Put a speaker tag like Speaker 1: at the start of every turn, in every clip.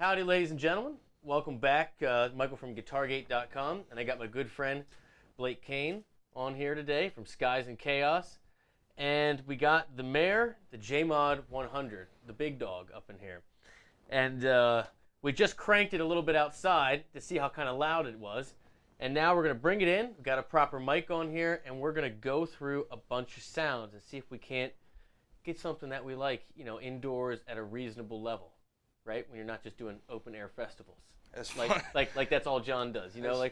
Speaker 1: Howdy, ladies and gentlemen. Welcome back. Michael from GuitarGate.com, and I got my good friend Blake Kane on here today from Skies and Chaos. And we got the Mare, the J-Mod 100, the big dog up in here. And we just cranked it a little bit outside to see how kind of loud it was. And now we're going to bring it in. We've got a proper mic on here, and we're going to go through a bunch of sounds and see if we can't get something that we like, you know, indoors at a reasonable level. Right, when you're not just doing open air festivals, like that's all John does, you know.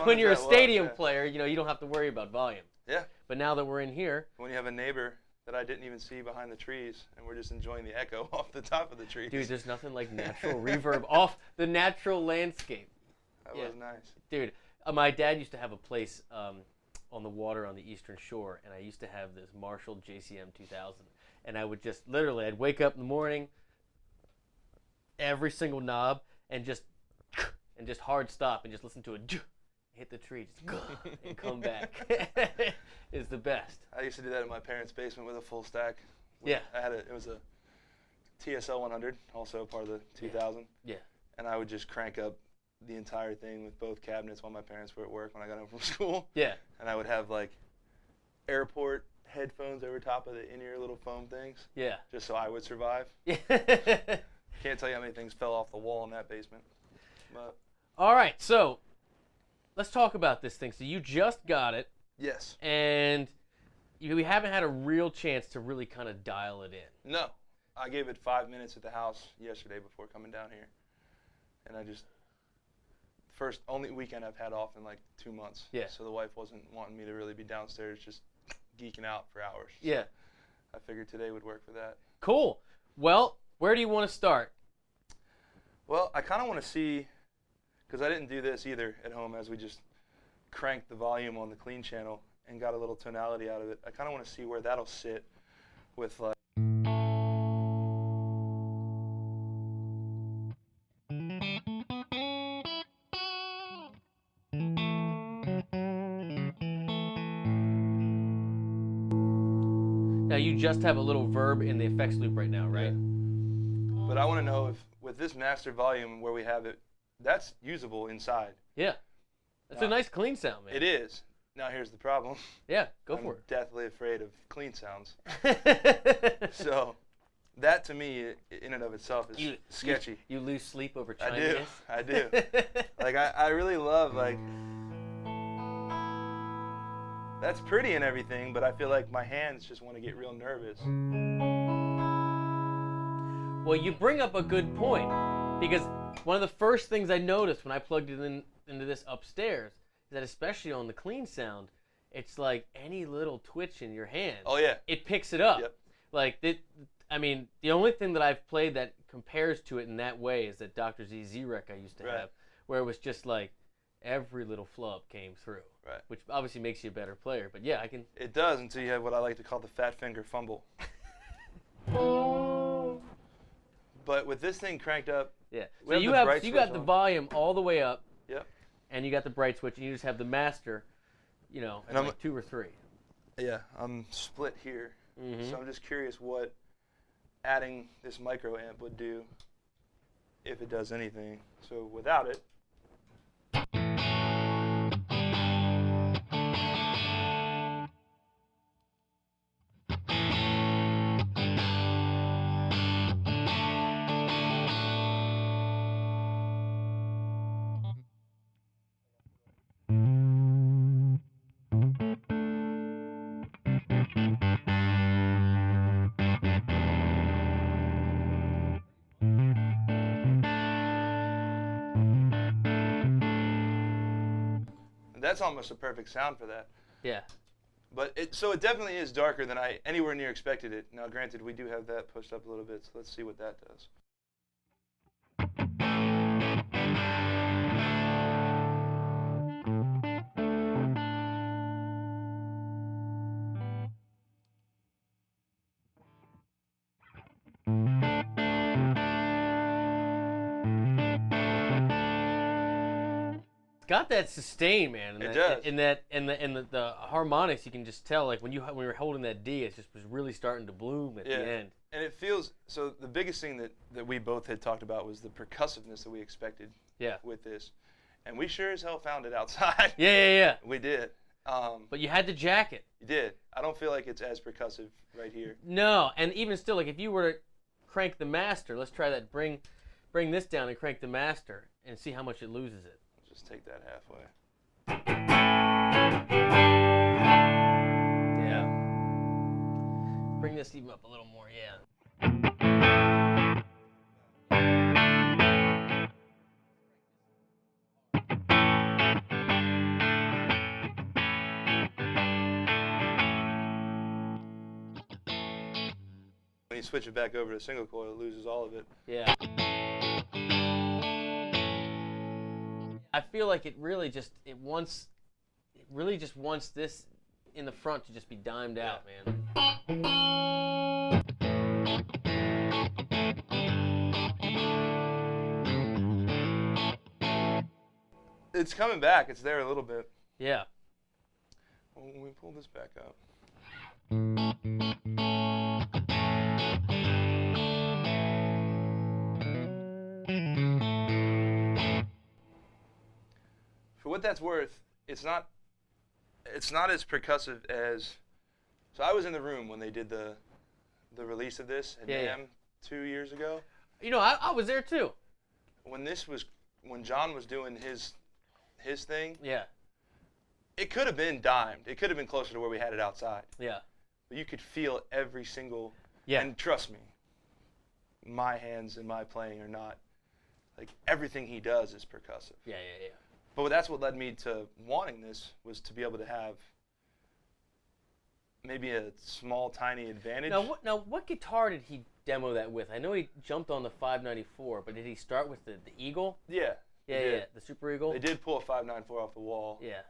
Speaker 1: When you're a stadium player, you know, you don't have to worry about volume.
Speaker 2: Yeah.
Speaker 1: But now that we're in here,
Speaker 2: when you have a neighbor that I didn't even see behind the trees, and we're just enjoying the echo off the top of the trees.
Speaker 1: Dude, there's nothing like natural reverb off the natural landscape.
Speaker 2: That was nice.
Speaker 1: Dude, my dad used to have a place on the water on the Eastern Shore, and I used to have this Marshall JCM 2000, and I would just literally, I'd wake up in the morning. Every single knob and just hard stop and just listen to it hit the tree just and come back is the best.
Speaker 2: I used to do that in my parents' basement with a full stack.
Speaker 1: Yeah.
Speaker 2: It was a TSL 100, also part of the 2000.
Speaker 1: Yeah.
Speaker 2: And I would just crank up the entire thing with both cabinets while my parents were at work when I got home from school.
Speaker 1: Yeah.
Speaker 2: And I would have like airport headphones over top of the in-ear little foam things.
Speaker 1: Yeah.
Speaker 2: Just so I would survive.
Speaker 1: Yeah.
Speaker 2: Can't tell you how many things fell off the wall in that basement. But
Speaker 1: all right, so let's talk about this thing. So you just got it.
Speaker 2: Yes.
Speaker 1: And we haven't had a real chance to really kind of dial it in.
Speaker 2: No. I gave it 5 minutes at the house yesterday before coming down here. And I just, only weekend I've had off in like 2 months.
Speaker 1: Yeah.
Speaker 2: So the wife wasn't wanting me to really be downstairs just geeking out for hours.
Speaker 1: Yeah.
Speaker 2: I figured today would work for that.
Speaker 1: Cool. Well, where do you want to start?
Speaker 2: Well, I kind of want to see, because I didn't do this either at home as we just cranked the volume on the clean channel and got a little tonality out of it. I kind of want to see where that'll sit with like.
Speaker 1: Now you just have a little verb in the effects loop right now, right?
Speaker 2: Yeah. But I want to know if, with this master volume where we have it, that's usable inside.
Speaker 1: Yeah. That's a nice clean sound, man.
Speaker 2: It is. Now here's the problem.
Speaker 1: Yeah, go for
Speaker 2: I'm
Speaker 1: it.
Speaker 2: deathly afraid of clean sounds. So that to me, in and of itself, is sketchy.
Speaker 1: You lose sleep over Chinese?
Speaker 2: I do. Like, I really love, like, that's pretty and everything, but I feel like my hands just want to get real nervous.
Speaker 1: Well, you bring up a good point, because one of the first things I noticed when I plugged it into this upstairs is that, especially on the clean sound, it's like any little twitch in your hand.
Speaker 2: Oh, yeah.
Speaker 1: It picks it up.
Speaker 2: Yep.
Speaker 1: Like, I mean, the only thing that I've played that compares to it in that way is that Dr. Z Z-Rec I used to have, where it was just like every little flub came through.
Speaker 2: Right.
Speaker 1: Which obviously makes you a better player, but yeah, I can.
Speaker 2: It does, until you have what I like to call the fat finger fumble. But with this thing cranked up,
Speaker 1: yeah. So you got the volume all the way up.
Speaker 2: Yep.
Speaker 1: And you got the bright switch, and you just have the master, you know, at like 2 or 3.
Speaker 2: Yeah, I'm split here.
Speaker 1: Mm-hmm.
Speaker 2: So I'm just curious what adding this micro amp would do, if it does anything. So without it. That's almost a perfect sound for that.
Speaker 1: Yeah.
Speaker 2: But it definitely is darker than I anywhere near expected it. Now, granted, we do have that pushed up a little bit, so let's see what that does.
Speaker 1: got that sustain, man. And
Speaker 2: It
Speaker 1: that,
Speaker 2: does.
Speaker 1: And the harmonics, you can just tell, like when you're holding that D, it just was really starting to bloom at the end.
Speaker 2: And it feels so. The biggest thing that we both had talked about was the percussiveness that we expected.
Speaker 1: Yeah.
Speaker 2: With this, and we sure as hell found it outside.
Speaker 1: Yeah.
Speaker 2: We did.
Speaker 1: But you had to jack it.
Speaker 2: You did. I don't feel like it's as percussive right here.
Speaker 1: No, and even still, like if you were to crank the master, let's try that. Bring this down and crank the master and see how much it loses it.
Speaker 2: Just take that halfway.
Speaker 1: Yeah. Bring this even up a little more, yeah.
Speaker 2: When you switch it back over to single coil, it loses all of it.
Speaker 1: Yeah. I feel like it really just wants this in the front to just be dimed out, man.
Speaker 2: It's coming back. It's there a little bit.
Speaker 1: Yeah.
Speaker 2: When we pull this back up. For what that's worth, it's not as percussive as. So I was in the room when they did the release of this at NAMM 2 years ago.
Speaker 1: You know, I was there too.
Speaker 2: When John was doing his thing.
Speaker 1: Yeah.
Speaker 2: It could have been dimed. It could have been closer to where we had it outside.
Speaker 1: Yeah.
Speaker 2: But you could feel every single.
Speaker 1: Yeah.
Speaker 2: And trust me, my hands and my playing are not. Like everything he does is percussive.
Speaker 1: Yeah.
Speaker 2: But that's what led me to wanting this, was to be able to have maybe a small, tiny advantage.
Speaker 1: Now, what guitar did he demo that with? I know he jumped on the 594, but did he start with the Eagle?
Speaker 2: Yeah.
Speaker 1: Yeah, the Super Eagle.
Speaker 2: They did pull a 594 off the wall.
Speaker 1: Yeah.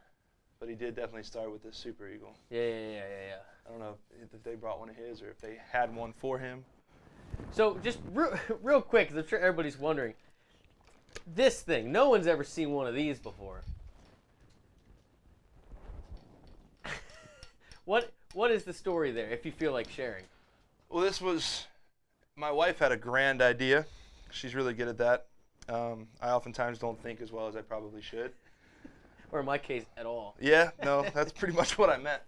Speaker 2: But he did definitely start with the Super Eagle.
Speaker 1: Yeah.
Speaker 2: I don't know if they brought one of his or if they had one for him.
Speaker 1: So just real quick, because I'm sure everybody's wondering. This thing, no one's ever seen one of these before. What is the story there, if you feel like sharing?
Speaker 2: Well, my wife had a grand idea. She's really good at that. I oftentimes don't think as well as I probably should.
Speaker 1: Or in my case, at all.
Speaker 2: Yeah, no, that's pretty much what I meant.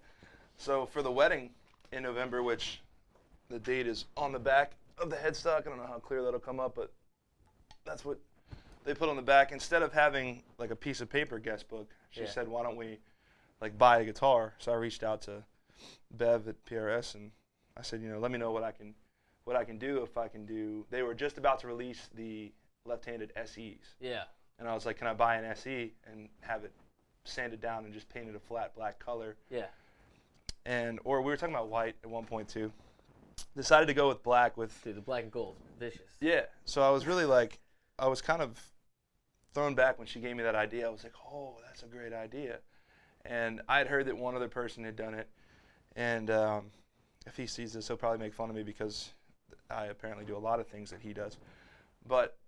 Speaker 2: So for the wedding in November, which the date is on the back of the headstock, I don't know how clear that'll come up, but that's what they put on the back. Instead of having like a piece of paper guest book, she said, why don't we like buy a guitar? So I reached out to Bev at PRS and I said, let me know what I can do if I can do. They were just about to release the left-handed SEs.
Speaker 1: Yeah.
Speaker 2: And I was like, can I buy an SE and have it sanded down and just painted a flat black color?
Speaker 1: Yeah.
Speaker 2: Or we were talking about white at one point too. Decided to go with black
Speaker 1: Dude, the black and gold, vicious.
Speaker 2: Yeah. So I was really I was kind of thrown back when she gave me that idea. I was like, oh, that's a great idea. And I had heard that one other person had done it. And if he sees this, he'll probably make fun of me because I apparently do a lot of things that he does. But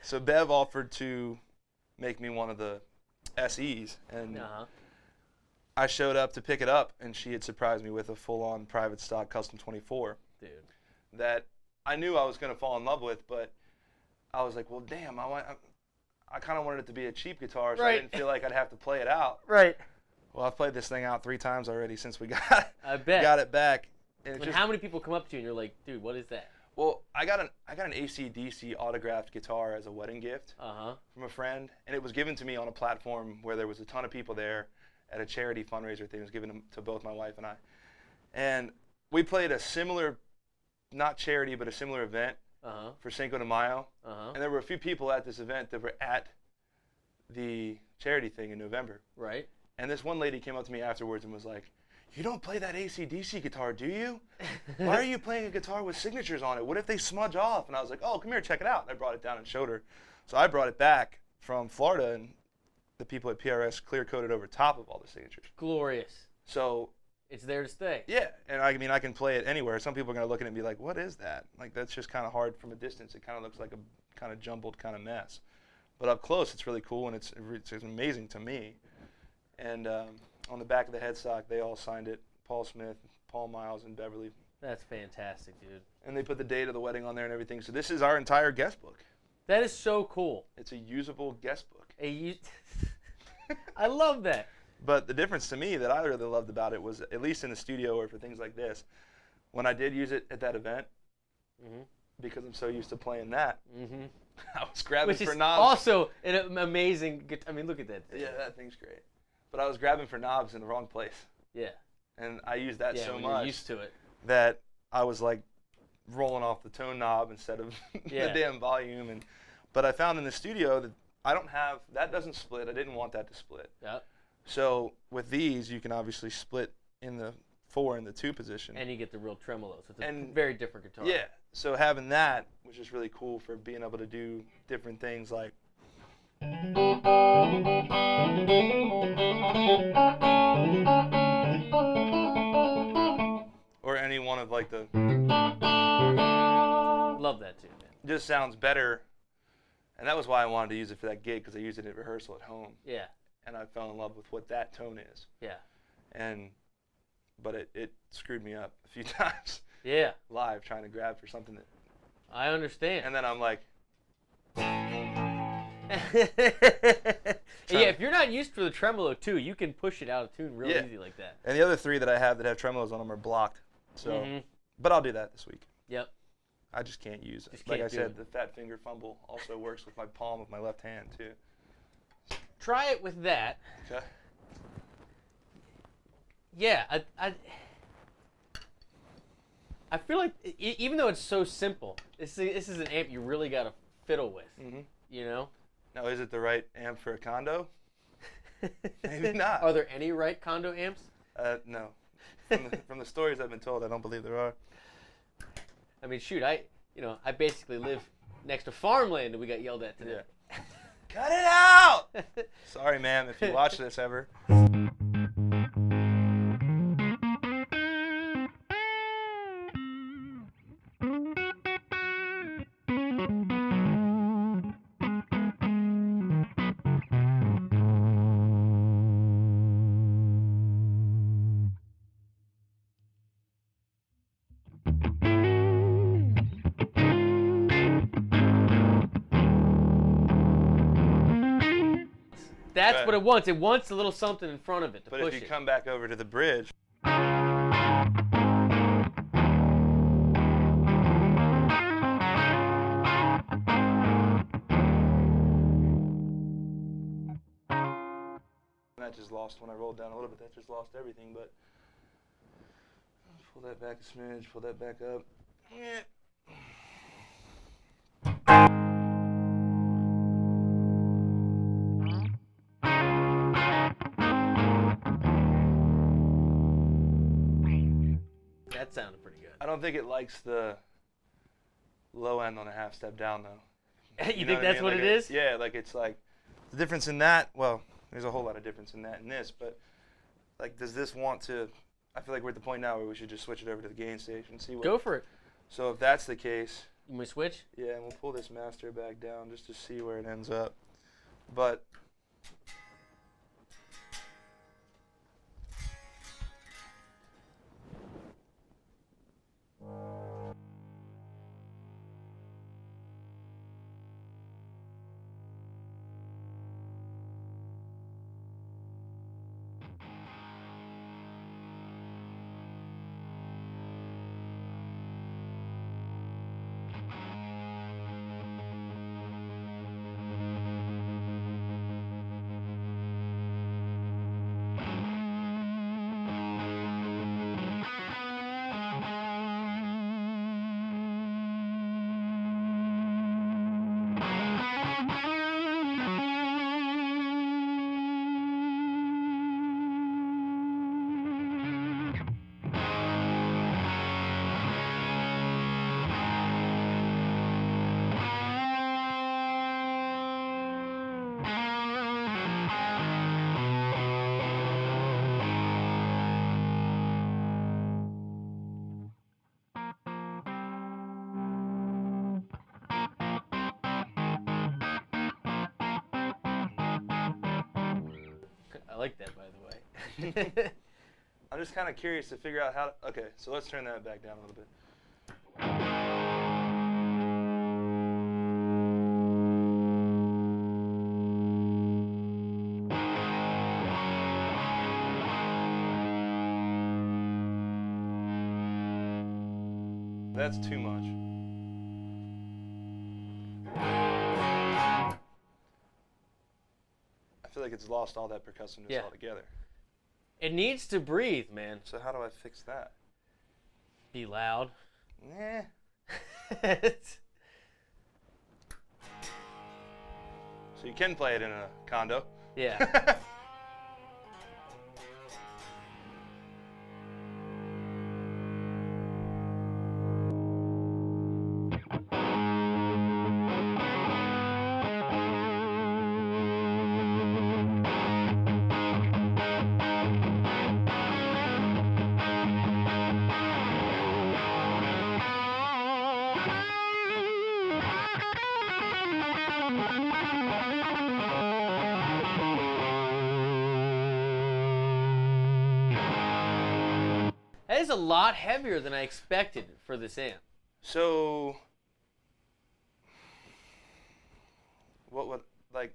Speaker 2: so Bev offered to make me one of the SEs. And I showed up to pick it up, and she had surprised me with a full-on private stock custom 24.
Speaker 1: Dude.
Speaker 2: That I knew I was going to fall in love with, but I was like, well, damn, I kind of wanted it to be a cheap guitar, so I didn't feel like I'd have to play it out.
Speaker 1: Right.
Speaker 2: Well, I've played this thing out 3 times already since we got it back.
Speaker 1: And how many people come up to you and you're like, dude, what is that?
Speaker 2: Well, I got an AC/DC autographed guitar as a wedding gift from a friend, and it was given to me on a platform where there was a ton of people there at a charity fundraiser thing. It was given to both my wife and I. And we played a similar, not charity, but a similar event for Cinco de Mayo. And there were a few people at this event that were at the charity thing in November.
Speaker 1: Right.
Speaker 2: And this one lady came up to me afterwards and was like, you don't play that AC/DC guitar, do you? Why are you playing a guitar with signatures on it? What if they smudge off? And I was like, oh, come here, check it out. And I brought it down and showed her. So I brought it back from Florida, and the people at PRS clear-coated over top of all the signatures.
Speaker 1: Glorious.
Speaker 2: So
Speaker 1: it's there to stay.
Speaker 2: Yeah, and I mean, I can play it anywhere. Some people are going to look at it and be like, what is that? Like, that's just kind of hard from a distance. It kind of looks like a kind of jumbled kind of mess. But up close, it's really cool, and it's amazing to me. And on the back of the headstock, they all signed it. Paul Smith, Paul Miles, and Beverly.
Speaker 1: That's fantastic, dude.
Speaker 2: And they put the date of the wedding on there and everything. So this is our entire guest book.
Speaker 1: That is so cool.
Speaker 2: It's a usable guest book.
Speaker 1: I love that.
Speaker 2: But the difference to me that I really loved about it was, at least in the studio or for things like this, when I did use it at that event, because I'm so used to playing that, I was grabbing for knobs.
Speaker 1: Also an amazing guitar. I mean, look at that thing.
Speaker 2: Yeah, that thing's great. But I was grabbing for knobs in the wrong place.
Speaker 1: Yeah.
Speaker 2: And I used that so
Speaker 1: when
Speaker 2: much
Speaker 1: you're used to it.
Speaker 2: that I was like rolling off the tone knob instead of the damn volume. But I found in the studio that I don't have, that doesn't split. I didn't want that to split.
Speaker 1: Yeah.
Speaker 2: So with these, you can obviously split in the 4 and the 2 position.
Speaker 1: And you get the real tremolo. So it's a very different guitar.
Speaker 2: Yeah. So having that was just really cool for being able to do different things like. Or any one of like the.
Speaker 1: Love that too, man.
Speaker 2: Just sounds better. And that was why I wanted to use it for that gig, because I used it at rehearsal at home.
Speaker 1: Yeah.
Speaker 2: And I fell in love with what that tone is.
Speaker 1: Yeah.
Speaker 2: But it screwed me up a few times.
Speaker 1: Yeah.
Speaker 2: Live, trying to grab for something that.
Speaker 1: I understand.
Speaker 2: And then I'm like.
Speaker 1: Yeah, if you're not used to the tremolo too, you can push it out of tune real easy like that.
Speaker 2: And the other 3 that I have that have tremolos on them are blocked. So, but I'll do that this week.
Speaker 1: Yep.
Speaker 2: I just can't use it. Like I said, the fat finger fumble also works with my palm of my left hand too.
Speaker 1: Try it with that.
Speaker 2: Okay.
Speaker 1: Yeah, I feel like even though it's so simple, this is an amp you really got to fiddle with. You know.
Speaker 2: Now, is it the right amp for a condo? Maybe not.
Speaker 1: Are there any right condo amps?
Speaker 2: No. From the stories I've been told, I don't believe there are.
Speaker 1: I mean, shoot, I basically live next to farmland, and we got yelled at today.
Speaker 2: Yeah. Cut it out! Sorry, ma'am, if you watch this ever.
Speaker 1: That's what it wants. It wants a little something in front of it to push it.
Speaker 2: But if you come back over to the bridge. That just lost when I rolled down a little bit. That just lost everything, but. Pull that back a smidge, pull that back up.
Speaker 1: That sounded pretty good.
Speaker 2: I don't think it likes the low end on a half step down though.
Speaker 1: You think that's what it is?
Speaker 2: Yeah, like it's like the difference in that. Well, there's a whole lot of difference in that and this, but like, does this want to? I feel like we're at the point now where we should just switch it over to the gain station. See what.
Speaker 1: Go for it.
Speaker 2: So if that's the case.
Speaker 1: You want to switch?
Speaker 2: Yeah, and we'll pull this master back down just to see where it ends up. But.
Speaker 1: like that, by the way.
Speaker 2: I'm just kind of curious to figure out how to, okay, so let's turn that back down a little bit. That's too much. I feel like it's lost all that percussiveness altogether.
Speaker 1: It needs to breathe, man.
Speaker 2: So how do I fix that?
Speaker 1: Be loud.
Speaker 2: Nah. So you can play it in a condo.
Speaker 1: Yeah. That is a lot heavier than I expected for this amp.
Speaker 2: So, what would, like,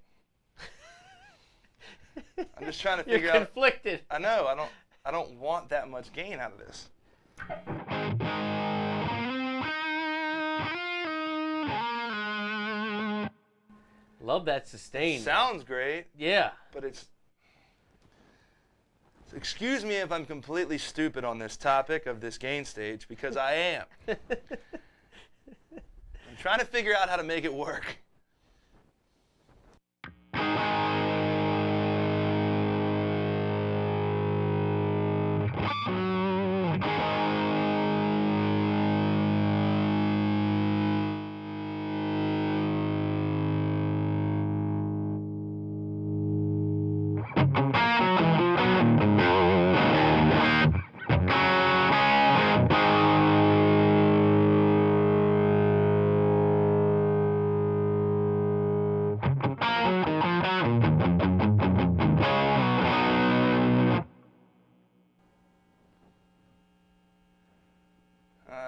Speaker 2: I'm just trying to figure
Speaker 1: You're conflicted.
Speaker 2: I know, I don't want that much gain out of this.
Speaker 1: Love that sustain.
Speaker 2: Sounds great.
Speaker 1: Yeah.
Speaker 2: But it's, excuse me if I'm completely stupid on this topic of this gain stage, because I am. I'm trying to figure out how to make it work.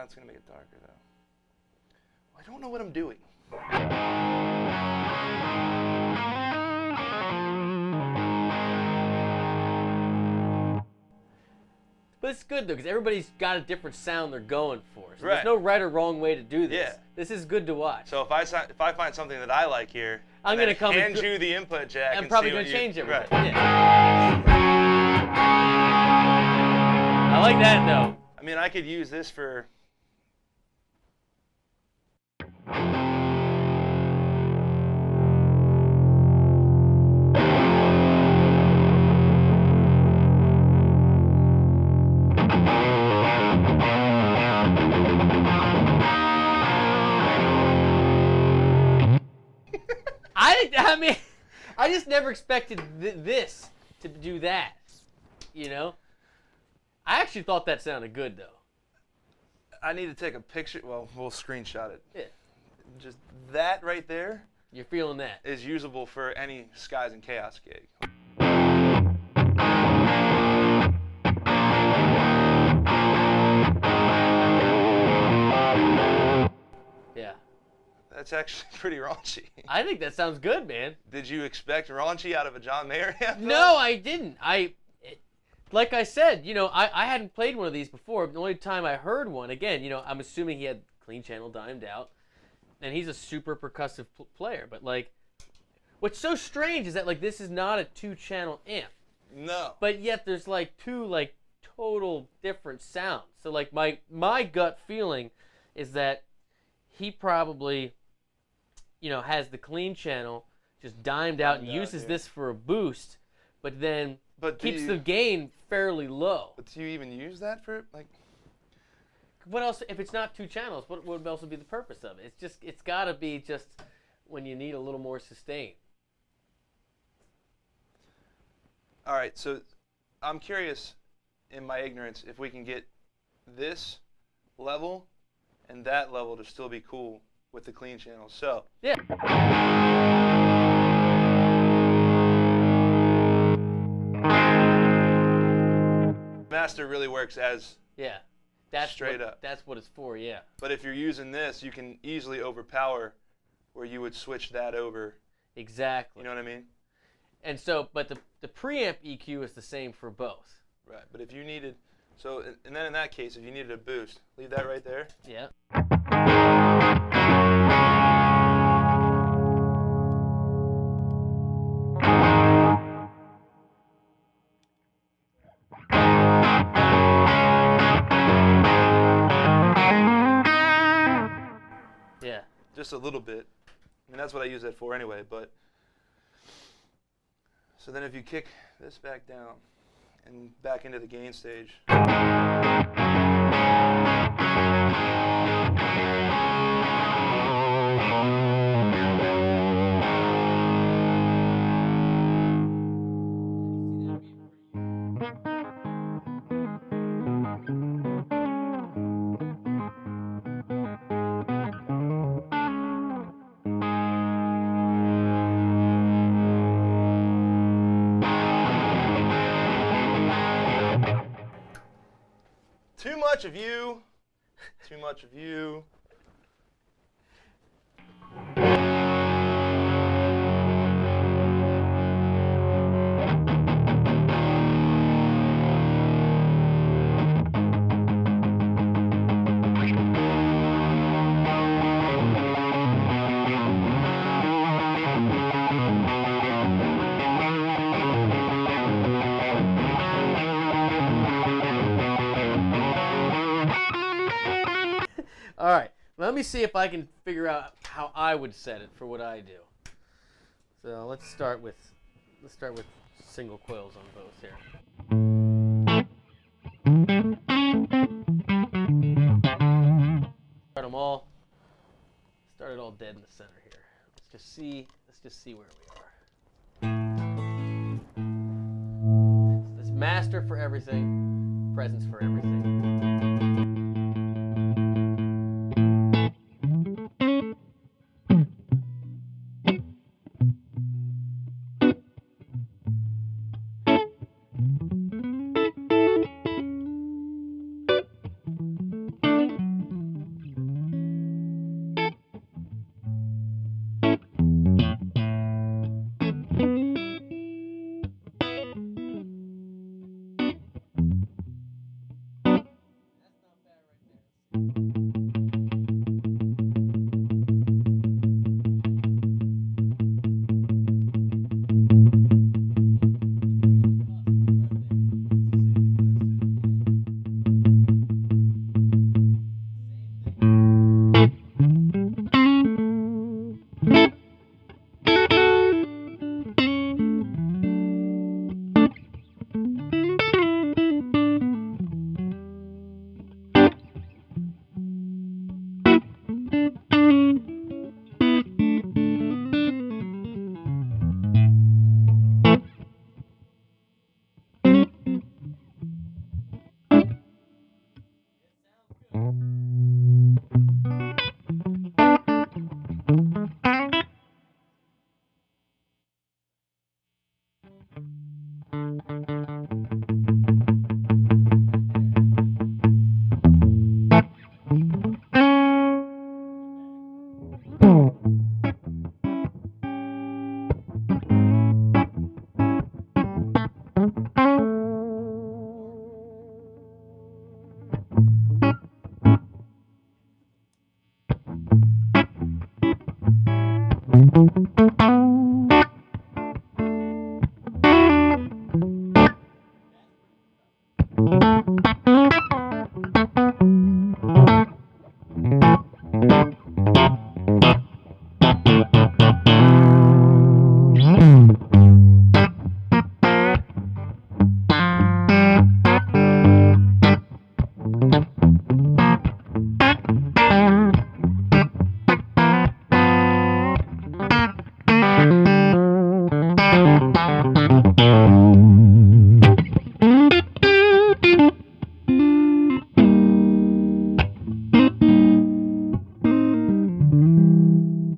Speaker 2: It's going to make it darker, though. I don't know what I'm doing.
Speaker 1: But it's good, though, because everybody's got a different sound they're going for. So
Speaker 2: Right.
Speaker 1: There's no right or wrong way to do this.
Speaker 2: Yeah.
Speaker 1: This is good to watch.
Speaker 2: So if I find something that I like here,
Speaker 1: I'm going to come
Speaker 2: hand you the input jack.
Speaker 1: I'm
Speaker 2: and
Speaker 1: probably
Speaker 2: see
Speaker 1: going
Speaker 2: what
Speaker 1: to change
Speaker 2: you,
Speaker 1: everything.
Speaker 2: Right.
Speaker 1: Yeah. I like that, though.
Speaker 2: I mean, I could use this for.
Speaker 1: I mean, I just never expected this to do that, you know? I actually thought that sounded good, though.
Speaker 2: I need to take a picture. Well, we'll screenshot it.
Speaker 1: Yeah.
Speaker 2: Just that right there
Speaker 1: You're feeling that.
Speaker 2: is usable for any Skies and Chaos gig.
Speaker 1: Yeah.
Speaker 2: That's actually pretty raunchy.
Speaker 1: I think that sounds good, man.
Speaker 2: Did you expect raunchy out of a John Mayer amp?
Speaker 1: No, I didn't. Like I said, you know, I hadn't played one of these before. The only time I heard one, again, you know, I'm assuming he had clean channel dimed out, and he's a super percussive player. But like, what's so strange is that like this is not a 2-channel amp,
Speaker 2: No.
Speaker 1: but yet there's like two like total different sounds. So like my gut feeling is that he probably, you know, has the clean channel just dimed out and uses this for a boost, but then keeps the gain fairly low.
Speaker 2: But do you even use that for, like?
Speaker 1: What else, if it's not 2 channels, what would else be the purpose of it? It's got to be just when you need a little more sustain.
Speaker 2: All right, so I'm curious, in my ignorance, if we can get this level and that level to still be cool with the clean channel. So.
Speaker 1: Yeah.
Speaker 2: master really works as
Speaker 1: that's
Speaker 2: straight up.
Speaker 1: That's what it's for, yeah.
Speaker 2: But if you're using this, you can easily overpower where you would switch that over.
Speaker 1: Exactly.
Speaker 2: You know what I mean?
Speaker 1: And so, but the preamp EQ is the same for both.
Speaker 2: Right, but if you needed, and then in that case, if you needed a boost, leave that right there.
Speaker 1: Yeah. Yeah.
Speaker 2: Just a little bit. I mean, that's what I use that for anyway, but. So then if you kick this back down and back into the gain stage. Too much of you. Too much of you.
Speaker 1: All right. Let me see if I can figure out how I would set it for what I do. So let's start with single coils on both here. Start it all dead in the center here. Let's just see where we are. This master for everything, presence for everything.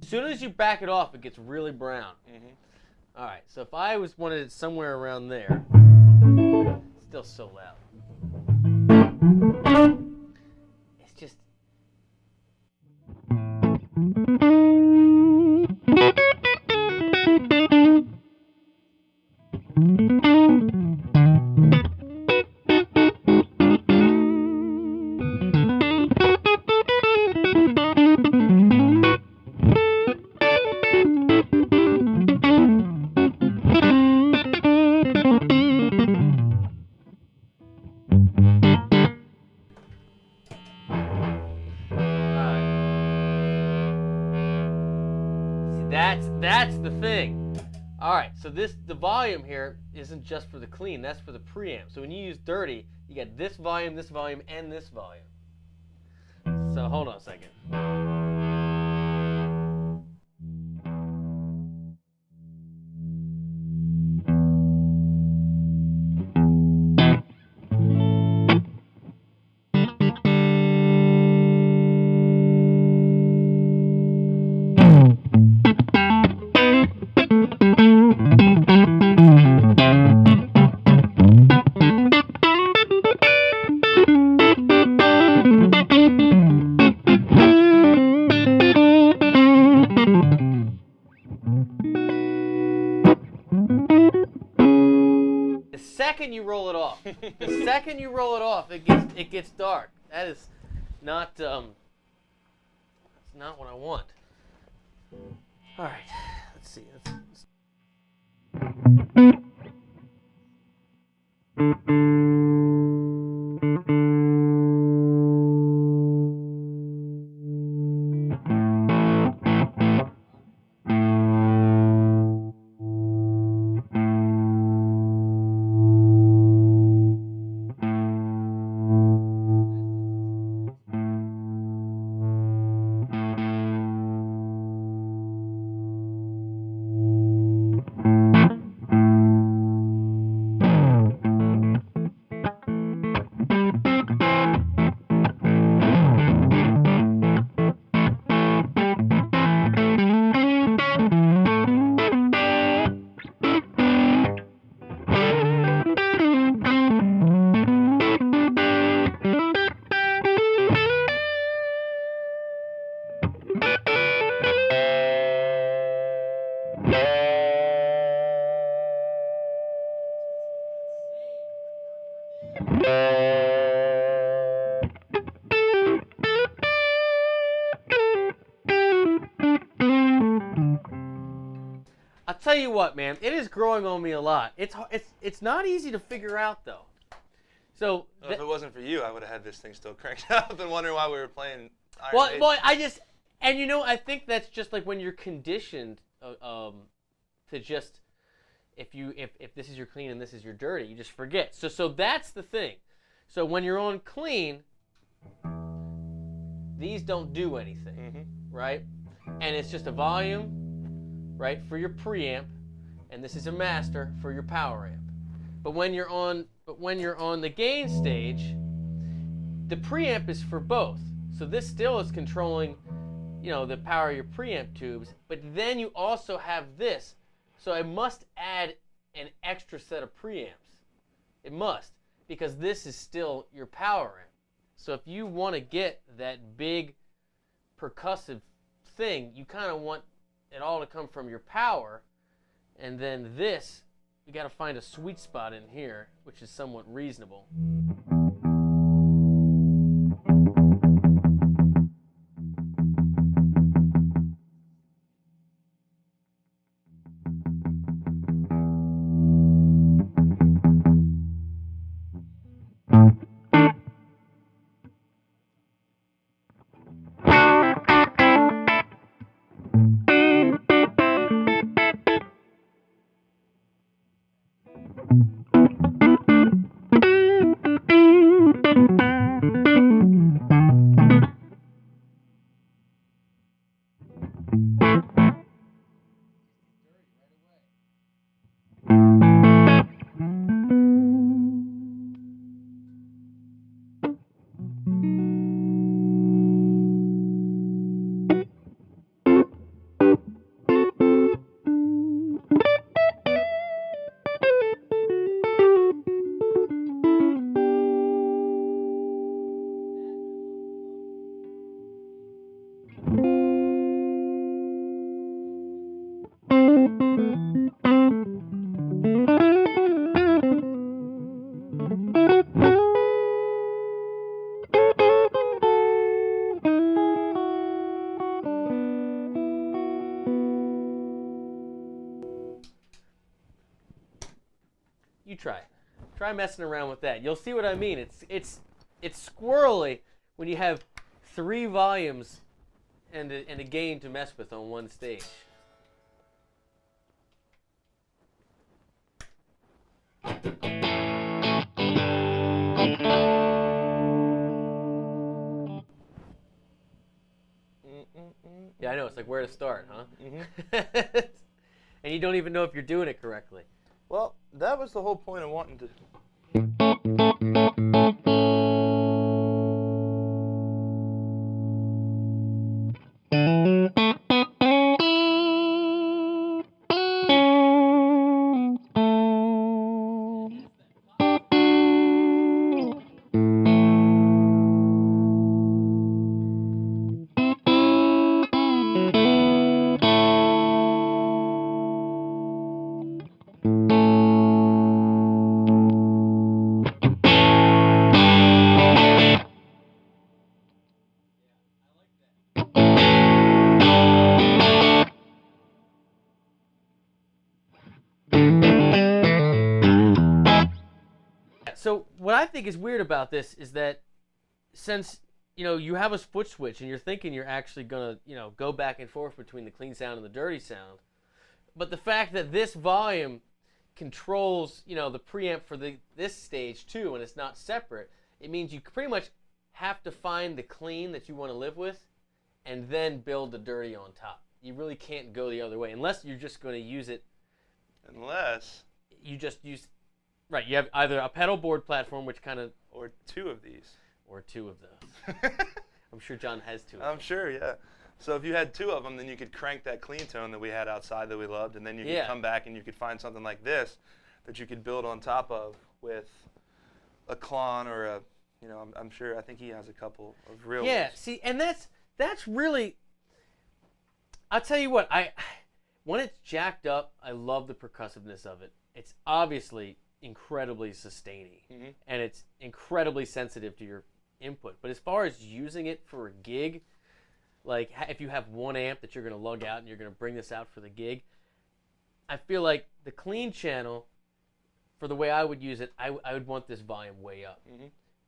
Speaker 1: As soon as you back it off, it gets really brown.
Speaker 2: Mm-hmm.
Speaker 1: All right, so if I wanted it somewhere around there, still so loud. It's just. That's the thing. All right, so the volume here isn't just for the clean, that's for the preamp. So when you use dirty, you get this volume, and this volume. So hold on a second. The second you roll it off, it gets dark. That is not that's not what I want. All right, let's see. I'll tell you what, man. It is growing on me a lot. It's not easy to figure out though. So
Speaker 2: if it wasn't for you, I would have had this thing still cranked up and wondering why we were playing Iron Maiden.
Speaker 1: Well, I think that's just like when you're conditioned to just if this is your clean and this is your dirty, you just forget. So that's the thing. So when you're on clean, these don't do anything, right? And it's just a volume, right, for your preamp, and this is a master for your power amp. But when you're on the gain stage, the preamp is for both. So this still is controlling, the power of your preamp tubes, but then you also have this. So I must add an extra set of preamps. It must, because this is still your power amp. So if you want to get that big percussive thing, you kind of want it all to come from your power, and then this, you got to find a sweet spot in here, which is somewhat reasonable. You try it. Try messing around with that. You'll see what I mean. It's squirrely when you have 3 volumes and a gain to mess with on one stage. Yeah, I know. It's like where to start, huh?
Speaker 2: Mm-hmm.
Speaker 1: And you don't even know if you're doing it correctly.
Speaker 2: Well, that was the whole point of wanting to.
Speaker 1: So what I think is weird about this is that since you have a foot switch and you're thinking you're actually gonna go back and forth between the clean sound and the dirty sound, but the fact that this volume controls the preamp for this stage too, and it's not separate, it means you pretty much have to find the clean that you want to live with, and then build the dirty on top. You really can't go the other way unless you're just going to use it.
Speaker 2: Unless
Speaker 1: you just use. Right, you have either a pedal board platform, which kind of...
Speaker 2: Or 2 of these.
Speaker 1: Or 2 of those. I'm sure John has 2 of them.
Speaker 2: I'm sure, yeah. So if you had 2 of them, then you could crank that clean tone that we had outside that we loved, and then you could come back and you could find something like this that you could build on top of with a Klon or a, I'm sure, I think he has a couple of real ones.
Speaker 1: See, and that's really... I'll tell you what, when it's jacked up, I love the percussiveness of it. It's obviously incredibly sustaining, and it's incredibly sensitive to your input. But as far as using it for a gig, like if you have 1 amp that you're going to lug out and you're going to bring this out for the gig, I feel like the clean channel, for the way I would use it, I would want this volume way up.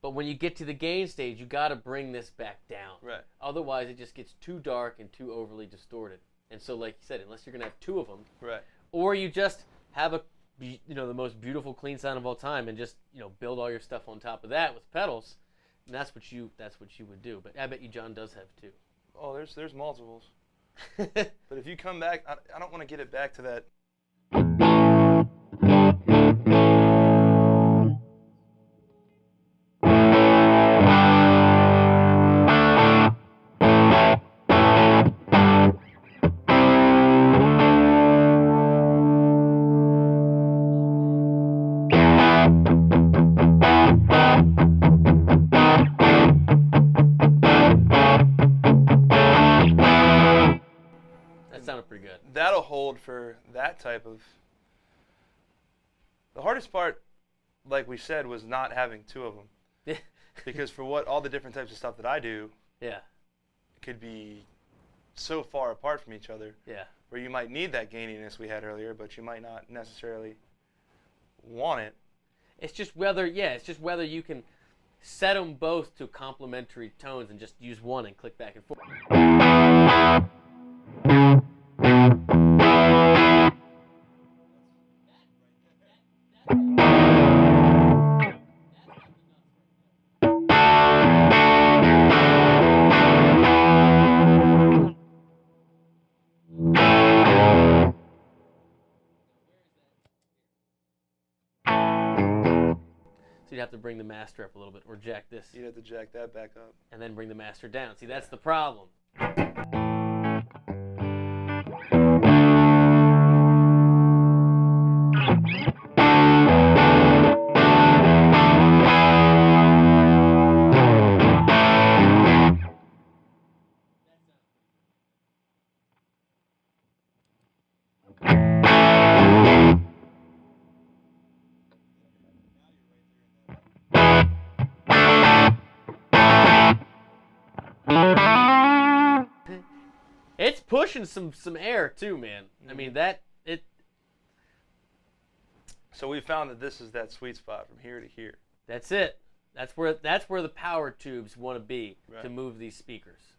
Speaker 1: But when you get to the gain stage, you got to bring this back down.
Speaker 2: Right.
Speaker 1: Otherwise, it just gets too dark and too overly distorted. And so, like you said, unless you're going to have 2 of them,
Speaker 2: right,
Speaker 1: or you just have the most beautiful clean sound of all time, and just build all your stuff on top of that with pedals, and that's what you would do. But I bet you John does have 2.
Speaker 2: Oh, there's multiples. But if you come back, I don't want to get it back to that.
Speaker 1: Sounded pretty good.
Speaker 2: That'll hold for that type of. The hardest part, like we said, was not having 2 of them. Because for all the different types of stuff that I do, it could be so far apart from each other.
Speaker 1: Yeah.
Speaker 2: Where you might need that gaininess we had earlier, but you might not necessarily want it.
Speaker 1: It's just whether you can set them both to complementary tones and just use one and click back and forth. So you'd have to bring the master up a little bit, or jack this.
Speaker 2: You'd have to jack that back up.
Speaker 1: And then bring the master down. See, that's the problem. It's pushing some air too, man. I mean
Speaker 2: So we found that this is that sweet spot from here to here.
Speaker 1: That's it. That's where the power tubes want to be
Speaker 2: Right.
Speaker 1: to move these speakers.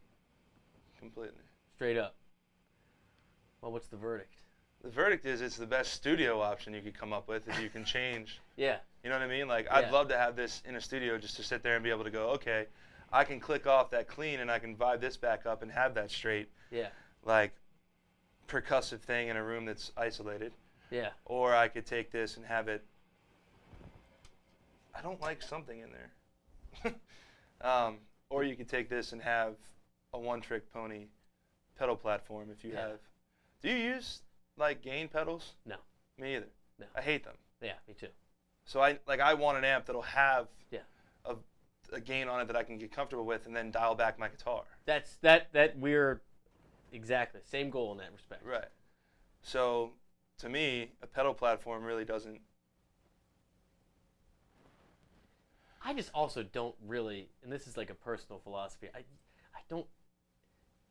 Speaker 2: Completely.
Speaker 1: Straight up. Well, what's the verdict?
Speaker 2: The verdict is it's the best studio option you could come up with if you can change.
Speaker 1: Yeah.
Speaker 2: You know what I mean? Like,
Speaker 1: Yeah.
Speaker 2: I'd love to have this in a studio just to sit there and be able to go, okay, I can click off that clean and I can vibe this back up and have that straight,
Speaker 1: Yeah.
Speaker 2: like, percussive thing in a room that's isolated.
Speaker 1: Yeah.
Speaker 2: Or I could take this and have it. I don't like something in there. Or you could take this and have a one-trick pony pedal platform if you
Speaker 1: Yeah.
Speaker 2: have. Do you use like gain pedals?
Speaker 1: No.
Speaker 2: Me either.
Speaker 1: No.
Speaker 2: I hate them.
Speaker 1: Yeah, me too.
Speaker 2: So I want an amp that'll have
Speaker 1: Yeah.
Speaker 2: a gain on it that I can get comfortable with and then dial back my guitar.
Speaker 1: That we're exactly same goal in that respect.
Speaker 2: Right. So to me, a pedal platform really doesn't.
Speaker 1: I just also don't really, and this is like a personal philosophy. I don't.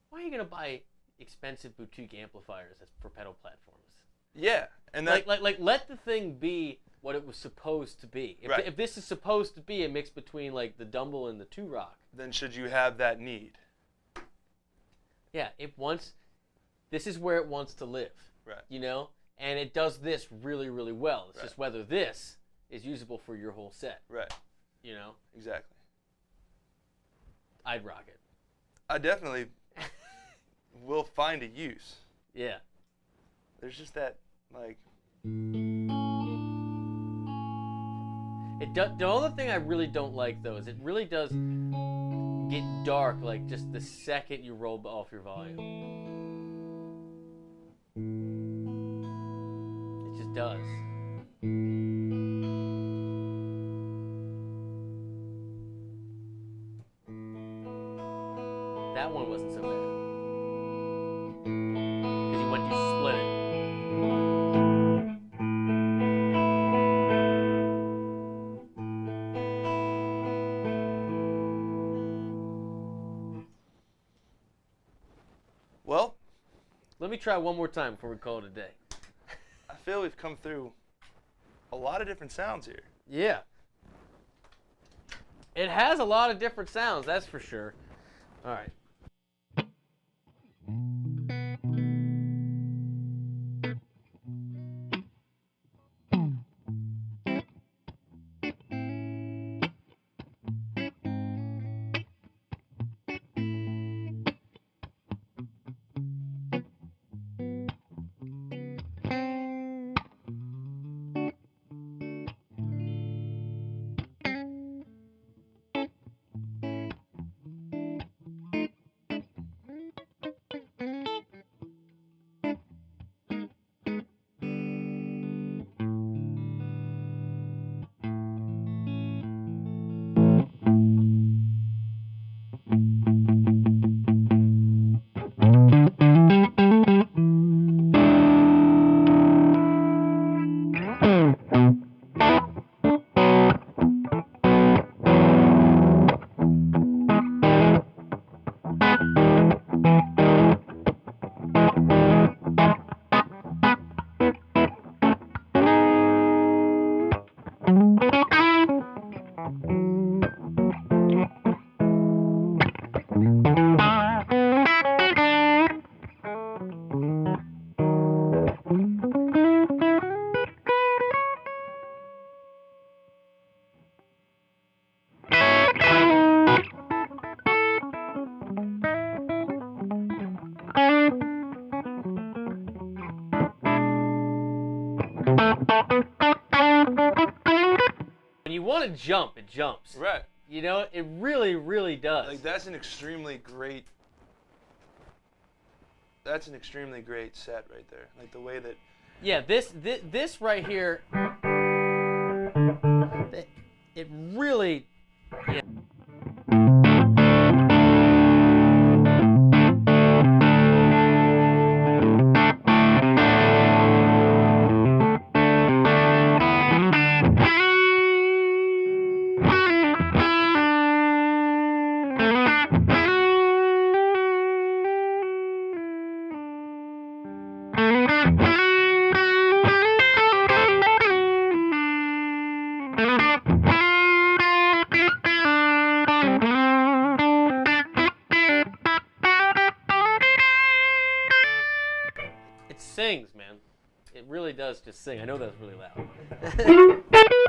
Speaker 1: Why are you gonna buy expensive boutique amplifiers for pedal platforms?
Speaker 2: Yeah, and that,
Speaker 1: Like let the thing be what it was supposed to be. If,
Speaker 2: Right.
Speaker 1: if this is supposed to be a mix between like the Dumble and the Two Rock,
Speaker 2: then should you have that need?
Speaker 1: yeah, this is where it wants to live.
Speaker 2: Right.
Speaker 1: You know, and it does this really, really well. It's
Speaker 2: Right.
Speaker 1: just whether this is usable for your whole set.
Speaker 2: Right.
Speaker 1: You know,
Speaker 2: Exactly.
Speaker 1: I'd rock it.
Speaker 2: I definitely will find a use.
Speaker 1: Yeah.
Speaker 2: There's just that like.
Speaker 1: It does. The only thing I really don't like though is it really does get dark like just the second you roll off your volume. It just does. That one wasn't so bad. Because when you split it.
Speaker 2: Well,
Speaker 1: Let me try one more time before we call it a day.
Speaker 2: I feel we've come through a lot of different sounds here.
Speaker 1: Yeah. It has a lot of different sounds, that's for sure. All right. When you want to jump, it jumps.
Speaker 2: Right.
Speaker 1: You know, it really, really does.
Speaker 2: Like that's an extremely great. That's an extremely great set right there. Like the way that.
Speaker 1: Yeah, this right here, it really. Yeah. it really does just sing. I know that's really loud.